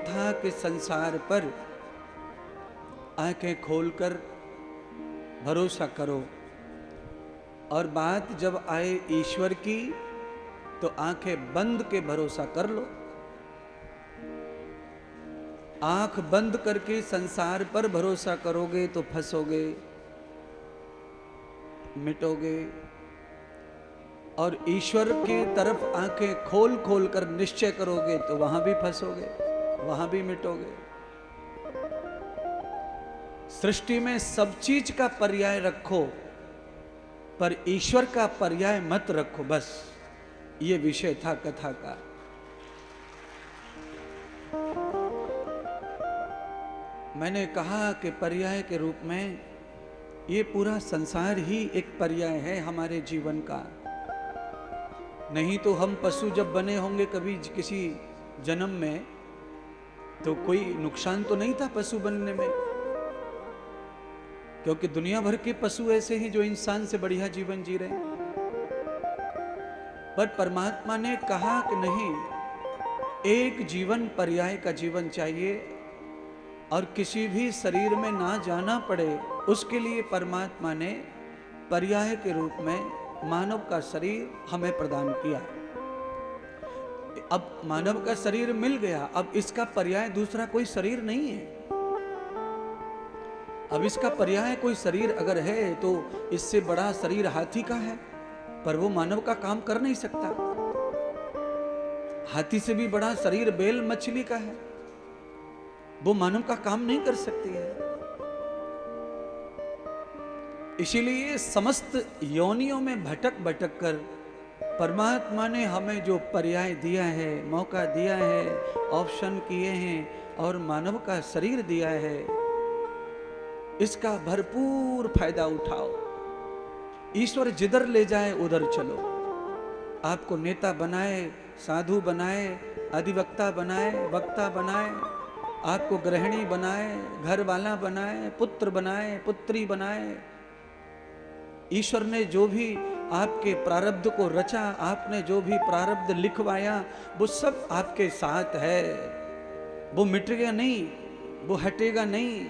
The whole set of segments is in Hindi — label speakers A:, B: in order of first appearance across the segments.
A: था कि संसार पर आंखें खोलकर भरोसा करो, और बात जब आए ईश्वर की तो आंखें बंद के भरोसा कर लो। आंख बंद करके संसार पर भरोसा करोगे तो फंसोगे, मिटोगे, और ईश्वर की तरफ आंखें खोल खोल कर निश्चय करोगे तो वहां भी फंसोगे, वहां भी मिटोगे। सृष्टि में सब चीज का पर्याय रखो, पर ईश्वर का पर्याय मत रखो। बस ये विषय था कथा का। मैंने कहा कि पर्याय के रूप में ये पूरा संसार ही एक पर्याय है हमारे जीवन का। नहीं तो हम पशु जब बने होंगे कभी किसी जन्म में, तो कोई नुकसान तो नहीं था पशु बनने में, क्योंकि दुनिया भर के पशु ऐसे हैं जो इंसान से बढ़िया जीवन जी रहे हैं। पर परमात्मा ने कहा कि नहीं, एक जीवन पर्याय का जीवन चाहिए, और किसी भी शरीर में ना जाना पड़े उसके लिए परमात्मा ने पर्याय के रूप में मानव का शरीर हमें प्रदान किया। अब मानव का शरीर मिल गया, अब इसका पर्याय दूसरा कोई शरीर नहीं है। अब इसका पर्याय कोई शरीर अगर है तो इससे बड़ा शरीर हाथी का है, पर वो मानव का काम कर नहीं सकता। हाथी से भी बड़ा शरीर बेल मछली का है, वो मानव का काम नहीं कर सकती है। इसीलिए समस्त योनियों में भटक भटक कर परमात्मा ने हमें जो पर्याय दिया है, मौका दिया है, ऑप्शन किए हैं और मानव का शरीर दिया है, इसका भरपूर फायदा उठाओ। ईश्वर जिधर ले जाए उधर चलो। आपको नेता बनाए, साधु बनाए, अधिवक्ता बनाए, वक्ता बनाए, आपको गृहिणी बनाए, घर वाला बनाए, पुत्र बनाए, पुत्री बनाए, ईश्वर ने जो भी आपके प्रारब्ध को रचा, आपने जो भी प्रारब्ध लिखवाया, वो सब आपके साथ है। वो मिटेगा नहीं, वो हटेगा नहीं,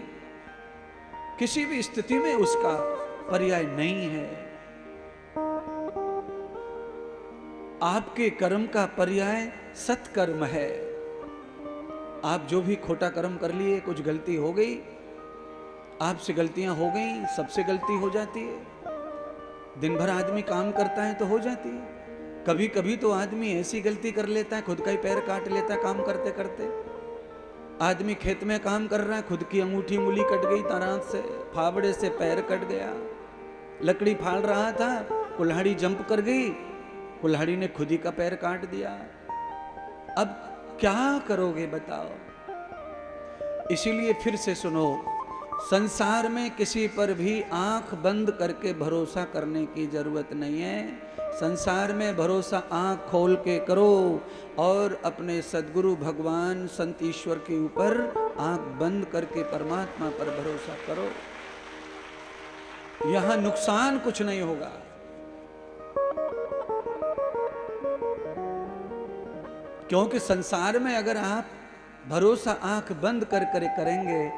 A: किसी भी स्थिति में उसका पर्याय नहीं है। आपके कर्म का पर्याय सत्कर्म है। आप जो भी खोटा कर्म कर लिए, कुछ गलती हो गई, आपसे गलतियां हो गई, सबसे गलती हो जाती है। दिन भर आदमी काम करता है तो हो जाती है। कभी कभी तो आदमी ऐसी गलती कर लेता है, खुद का ही पैर काट लेता है काम करते करते। आदमी खेत में काम कर रहा है, खुद की अंगूठी उंगली कट गई, तारांत से फावड़े से पैर कट गया। लकड़ी फाड़ रहा था, कुल्हाड़ी जंप कर गई, कुल्हाड़ी ने खुद ही का पैर काट दिया। अब क्या करोगे बताओ? इसीलिए फिर से सुनो, संसार में किसी पर भी आंख बंद करके भरोसा करने की जरूरत नहीं है। संसार में भरोसा आंख खोल के करो, और अपने सद्गुरु भगवान संत ईश्वर के ऊपर आंख बंद करके परमात्मा पर भरोसा करो। यहां नुकसान कुछ नहीं होगा। क्योंकि संसार में अगर आप भरोसा आंख बंद कर करेंगे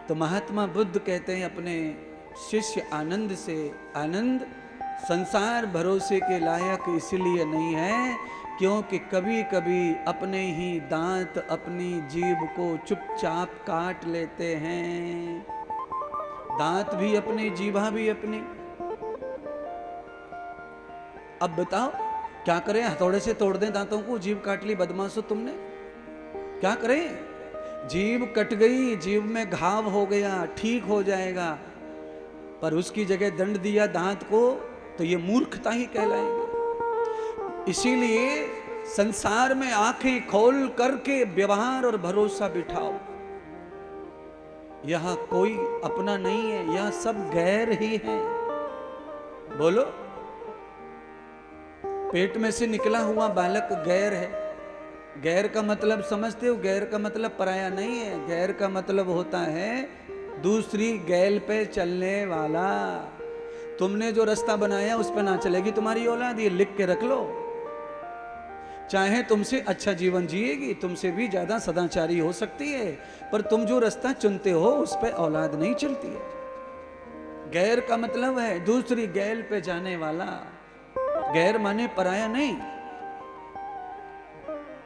A: तो महात्मा बुद्ध कहते हैं अपने शिष्य आनंद से, आनंद, संसार भरोसे के लायक इसलिए नहीं है क्योंकि कभी कभी अपने ही दांत अपनी जीभ को चुपचाप काट लेते हैं। दांत भी अपने, जीभा भी अपनी। अब बताओ क्या करें? हथौड़े से तोड़ दें दांतों को? जीभ काट ली बदमाशो तुमने, क्या करें? जीभ कट गई, जीभ में घाव हो गया, ठीक हो जाएगा, पर उसकी जगह दंड दिया दांत को तो ये मूर्खता ही कहलाएगी। इसीलिए संसार में आंखें खोल करके व्यवहार और भरोसा बिठाओ। यहां कोई अपना नहीं है, यहां सब गैर ही है। बोलो, पेट में से निकला हुआ बालक गैर है। गैर का मतलब समझते हो? गैर का मतलब पराया नहीं है। गैर का मतलब होता है दूसरी गैल पे चलने वाला। तुमने जो रास्ता बनाया उस पे ना चलेगी तुम्हारी औलाद, ये लिख के रख लो। चाहे तुमसे अच्छा जीवन जिएगी, तुमसे भी ज्यादा सदाचारी हो सकती है, पर तुम जो रास्ता चुनते हो उस पे औलाद नहीं चलती है। गैर का मतलब है दूसरी गैल पे जाने वाला। गैर माने पराया नहीं।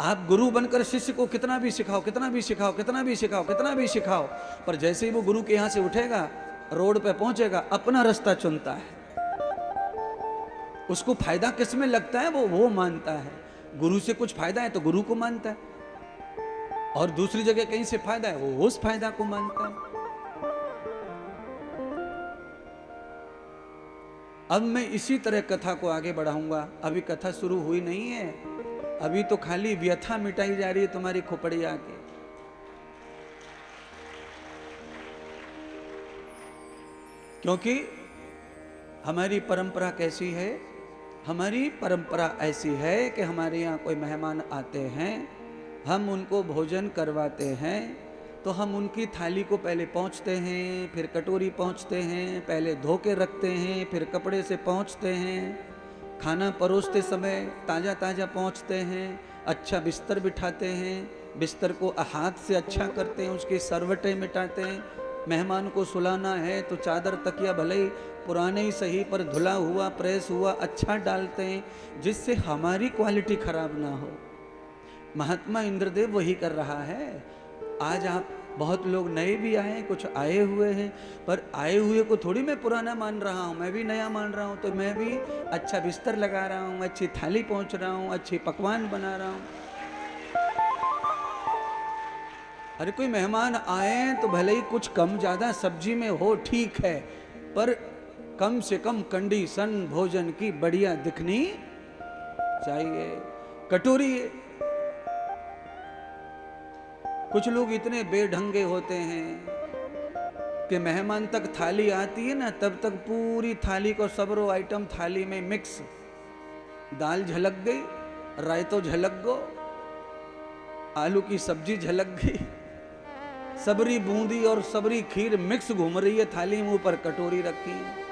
A: आप गुरु बनकर शिष्य को कितना भी सिखाओ, कितना भी सिखाओ, कितना भी सिखाओ, कितना भी सिखाओ, पर जैसे ही वो गुरु के यहां से उठेगा, रोड पे पहुंचेगा, अपना रास्ता चुनता है। उसको फायदा किस में लगता है वो मानता है। गुरु से कुछ फायदा है तो गुरु को मानता है, और दूसरी जगह कहीं से फायदा है वो उस फायदा को मानता है। अब मैं इसी तरह कथा को आगे बढ़ाऊंगा। अभी कथा शुरू हुई नहीं है, अभी तो खाली व्यथा मिटाई जा रही है तुम्हारी खोपड़िया के। क्योंकि हमारी परंपरा कैसी है? हमारी परंपरा ऐसी है कि हमारे यहाँ कोई मेहमान आते हैं, हम उनको भोजन करवाते हैं, तो हम उनकी थाली को पहले पोंछते हैं, फिर कटोरी पोंछते हैं, पहले धो के रखते हैं, फिर कपड़े से पोंछते हैं, खाना परोसते समय ताज़ा ताज़ा पोंछते हैं, अच्छा बिस्तर बिठाते हैं, बिस्तर को हाथ से अच्छा करते हैं, उसके सरवटे मिटाते हैं। मेहमान को सुलाना है तो चादर तकिया भले ही पुराने ही सही पर धुला हुआ प्रेस हुआ अच्छा डालते हैं, जिससे हमारी क्वालिटी खराब ना हो। महात्मा इंद्रदेव वही कर रहा है। आज आप बहुत लोग नए भी आए, कुछ आए हुए हैं, पर आए हुए को थोड़ी मैं पुराना मान रहा हूँ, मैं भी नया मान रहा हूँ। तो मैं भी अच्छा बिस्तर लगा रहा हूँ, अच्छी थाली पहुँच रहा हूँ, अच्छी पकवान बना रहा हूँ। अरे कोई मेहमान आए तो भले ही कुछ कम ज़्यादा सब्जी में हो, ठीक है, पर कम से कम कंडीशन भोजन की बढ़िया दिखनी चाहिए। कटोरी, कुछ लोग इतने बेढंगे होते हैं कि मेहमान तक थाली आती है ना, तब तक पूरी थाली को सबरो आइटम थाली में मिक्स, दाल झलक गई, रायतो झलक गो, आलू की सब्जी झलक गई, सबरी बूंदी और सबरी खीर मिक्स घूम रही है थाली में, ऊपर कटोरी रखी है।